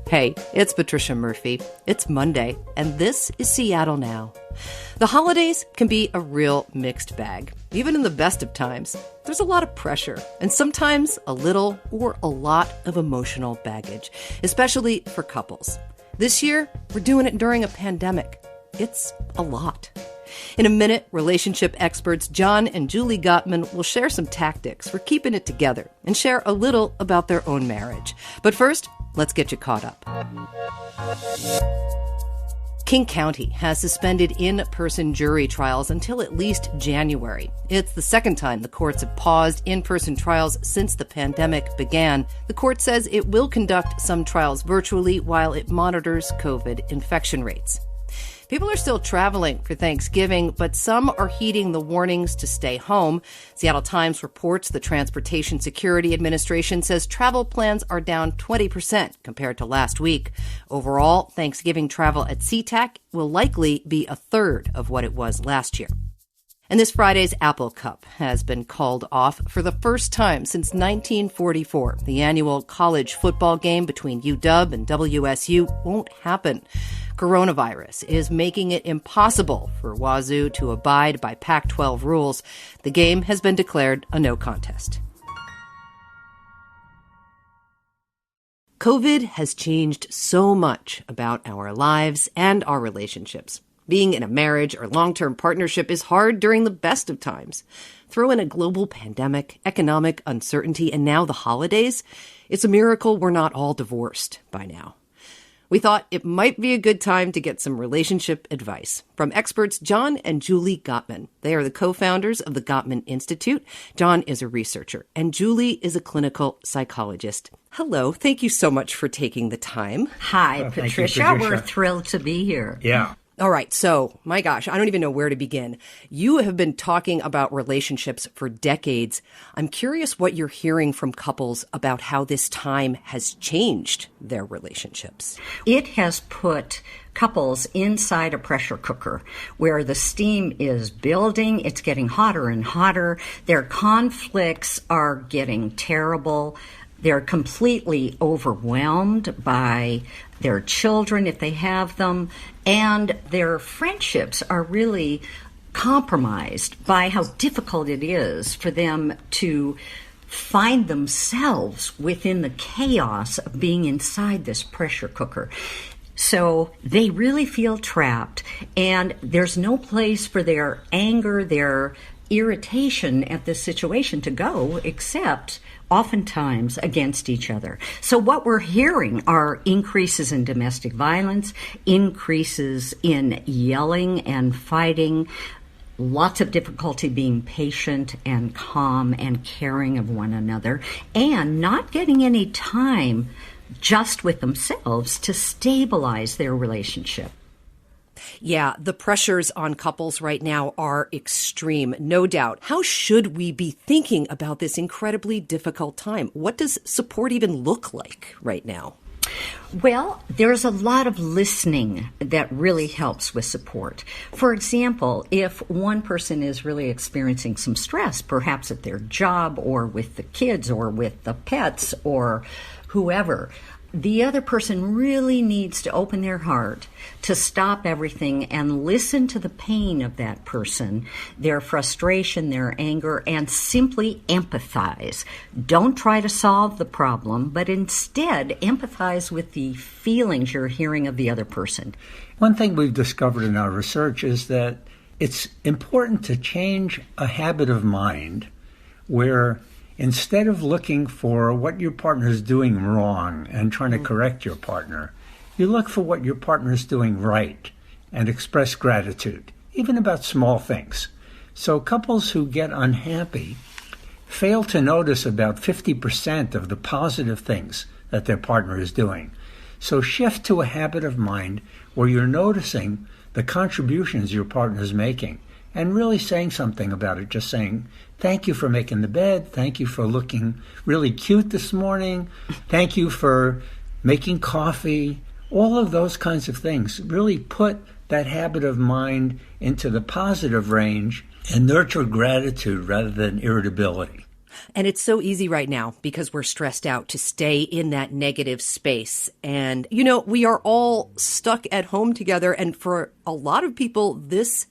Hey, it's Patricia Murphy. It's Monday, and this is Seattle Now. The holidays can be a real mixed bag. Even in the best of times, there's a lot of pressure, and sometimes a little or a lot of emotional baggage, especially for couples. This year, we're doing it during a pandemic. It's a lot. In a minute, relationship experts John and Julie Gottman will share some tactics for keeping it together and share a little about their own marriage. But first, let's get you caught up. King County has suspended in-person jury trials until at least January. It's the second time the courts have paused in-person trials since the pandemic began. The court says it will conduct some trials virtually while it monitors COVID infection rates. People are still traveling for Thanksgiving, but some are heeding the warnings to stay home. Seattle Times reports the Transportation Security Administration says travel plans are down 20% compared to last week. Overall, Thanksgiving travel at SeaTac will likely be a third of what it was last year. And this Friday's Apple Cup has been called off for the first time since 1944. The annual college football game between UW and WSU won't happen. Coronavirus is making it impossible for Wazoo to abide by Pac-12 rules. The game has been declared a no contest. COVID has changed so much about our lives and our relationships. Being in a marriage or long-term partnership is hard during the best of times. Throw in a global pandemic, economic uncertainty, and now the holidays. It's a miracle we're not all divorced by now. We thought it might be a good time to get some relationship advice from experts John and Julie Gottman. They are the co-founders of the Gottman Institute. John is a researcher, and Julie is a clinical psychologist. Hello. Thank you so much for taking the time. Hi, Patricia. We're thrilled to be here. Yeah. All right. So, my gosh, I don't even know where to begin. You have been talking about relationships for decades. I'm curious what you're hearing from couples about how this time has changed their relationships. It has put couples inside a pressure cooker where the steam is building. It's getting hotter and hotter. Their conflicts are getting terrible. They're completely overwhelmed by their children, if they have them, and their friendships are really compromised by how difficult it is for them to find themselves within the chaos of being inside this pressure cooker. So they really feel trapped, and there's no place for their anger, their irritation at this situation to go except oftentimes against each other. So what we're hearing are increases in domestic violence, increases in yelling and fighting, lots of difficulty being patient and calm and caring of one another, and not getting any time just with themselves to stabilize their relationship. Yeah, the pressures on couples right now are extreme, no doubt. How should we be thinking about this incredibly difficult time? What does support even look like right now? Well, there's a lot of listening that really helps with support. For example, if one person is really experiencing some stress, perhaps at their job or with the kids or with the pets or whoever, the other person really needs to open their heart to stop everything and listen to the pain of that person, their frustration, their anger, and simply empathize. Don't try to solve the problem, but instead empathize with the feelings you're hearing of the other person. One thing we've discovered in our research is that it's important to change a habit of mind where instead of looking for what your partner is doing wrong and trying to correct your partner, you look for what your partner is doing right and express gratitude, even about small things. So couples who get unhappy fail to notice about 50% of the positive things that their partner is doing. So shift to a habit of mind where you're noticing the contributions your partner is making and really saying something about it, just saying, thank you for making the bed, thank you for looking really cute this morning, thank you for making coffee, all of those kinds of things. Really put that habit of mind into the positive range and nurture gratitude rather than irritability. And it's so easy right now because we're stressed out to stay in that negative space. And, we are all stuck at home together. And for a lot of people, this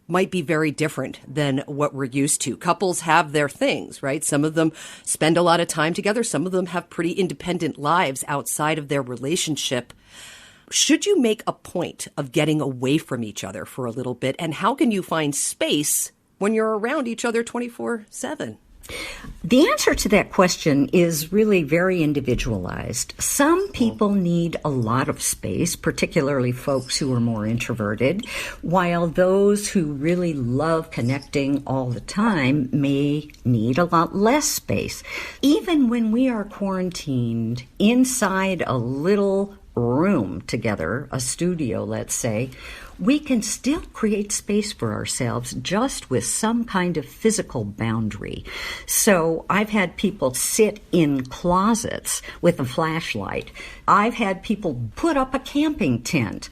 might be very different than what we're used to. Couples have their things, right? Some of them spend a lot of time together. Some of them have pretty independent lives outside of their relationship. Should you make a point of getting away from each other for a little bit? And how can you find space when you're around each other 24/7? The answer to that question is really very individualized. Some people need a lot of space, particularly folks who are more introverted, while those who really love connecting all the time may need a lot less space. Even when we are quarantined inside a little room together, a studio, let's say, we can still create space for ourselves just with some kind of physical boundary. So I've had people sit in closets with a flashlight. I've had people put up a camping tent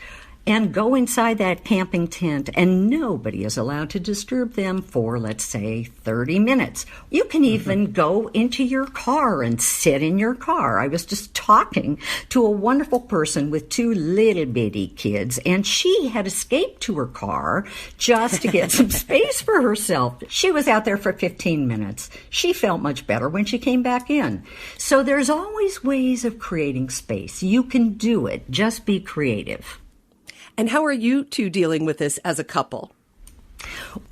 and go inside that camping tent, and nobody is allowed to disturb them for, let's say, 30 minutes. You can even go into your car and sit in your car. I was just talking to a wonderful person with 2 little bitty kids, and she had escaped to her car just to get some space for herself. She was out there for 15 minutes. She felt much better when she came back in. So there's always ways of creating space. You can do it. Just be creative. And how are you two dealing with this as a couple?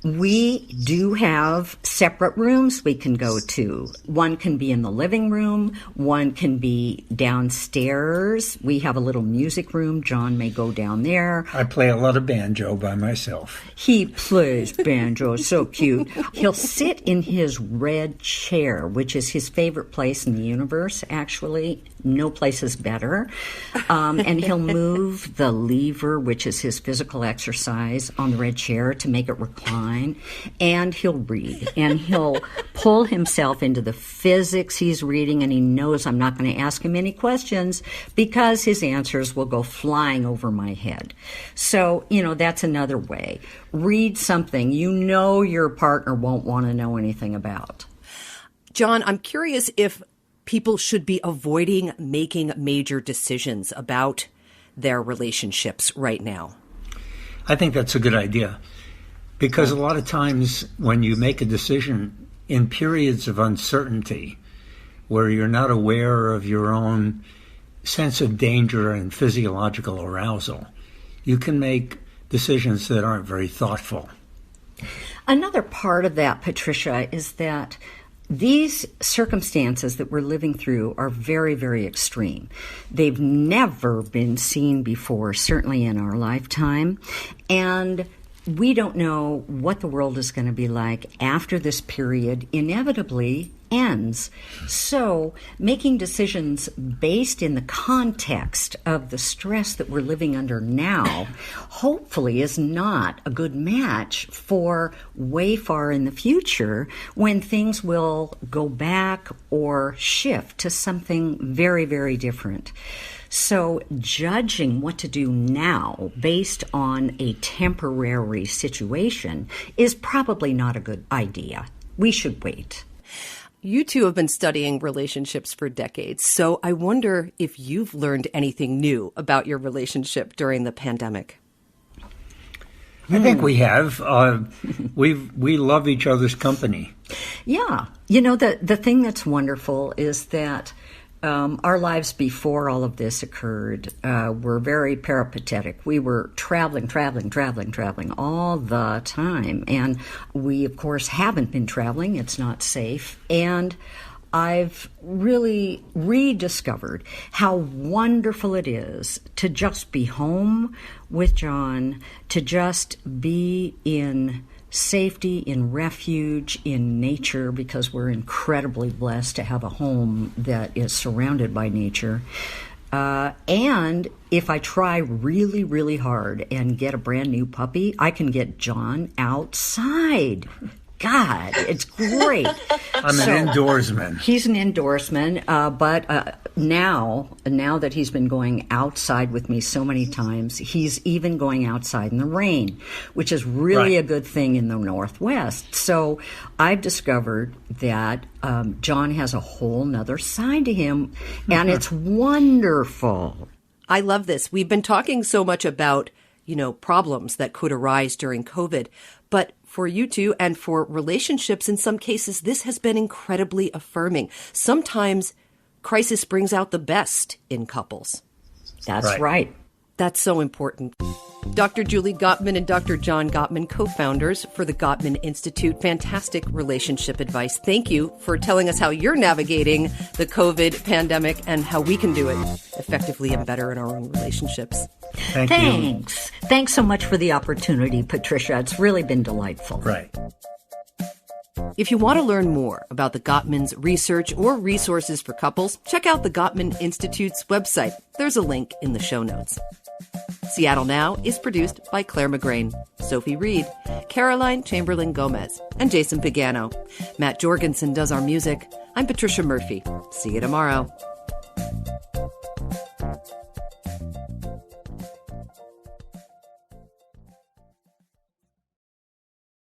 We do have separate rooms we can go to. One can be in the living room. One can be downstairs. We have a little music room. John may go down there. I play a lot of banjo by myself. He plays banjo, so cute. He'll sit in his red chair, which is his favorite place in the universe, actually. No place is better. And he'll move the lever, which is his physical exercise, on the red chair to make it recline. And he'll read. And he'll pull himself into the physics he's reading, and he knows I'm not going to ask him any questions because his answers will go flying over my head. So, that's another way. Read something your partner won't want to know anything about. John, I'm curious if people should be avoiding making major decisions about their relationships right now. I think that's a good idea, because a lot of times when you make a decision in periods of uncertainty where you're not aware of your own sense of danger and physiological arousal, you can make decisions that aren't very thoughtful. Another part of that, Patricia, is that these circumstances that we're living through are very, very extreme. They've never been seen before, certainly in our lifetime. And we don't know what the world is going to be like after this period inevitably ends. So making decisions based in the context of the stress that we're living under now hopefully is not a good match for way far in the future when things will go back or shift to something very, very different. So judging what to do now based on a temporary situation is probably not a good idea. We should wait. You two have been studying relationships for decades, so I wonder if you've learned anything new about your relationship during the pandemic. I think we have. We love each other's company. Yeah. The thing that's wonderful is that our lives before all of this occurred were very peripatetic. We were traveling all the time. And we, of course, haven't been traveling. It's not safe. And I've really rediscovered how wonderful it is to just be home with John, to just be in safety, in refuge, in nature, because we're incredibly blessed to have a home that is surrounded by nature. And if I try really, really hard and get a brand new puppy, I can get John outside God, it's great. I'm an indoorsman. He's an indoorsman, but now that he's been going outside with me so many times, he's even going outside in the rain, which is really a good thing in the Northwest. So I've discovered that John has a whole nother side to him, and it's wonderful. I love this. We've been talking so much about, problems that could arise during COVID, but for you two and for relationships, in some cases, this has been incredibly affirming. Sometimes crisis brings out the best in couples. That's right. That's so important. Dr. Julie Gottman and Dr. John Gottman, co-founders for the Gottman Institute. Fantastic relationship advice. Thank you for telling us how you're navigating the COVID pandemic and how we can do it effectively and better in our own relationships. Thanks. Thanks so much for the opportunity, Patricia. It's really been delightful. Right. If you want to learn more about the Gottman's research or resources for couples, check out the Gottman Institute's website. There's a link in the show notes. Seattle Now is produced by Clare McGrane, Sophie Reed, Caroline Chamberlain Gomez, and Jason Pagano. Matt Jorgensen does our music. I'm Patricia Murphy. See you tomorrow.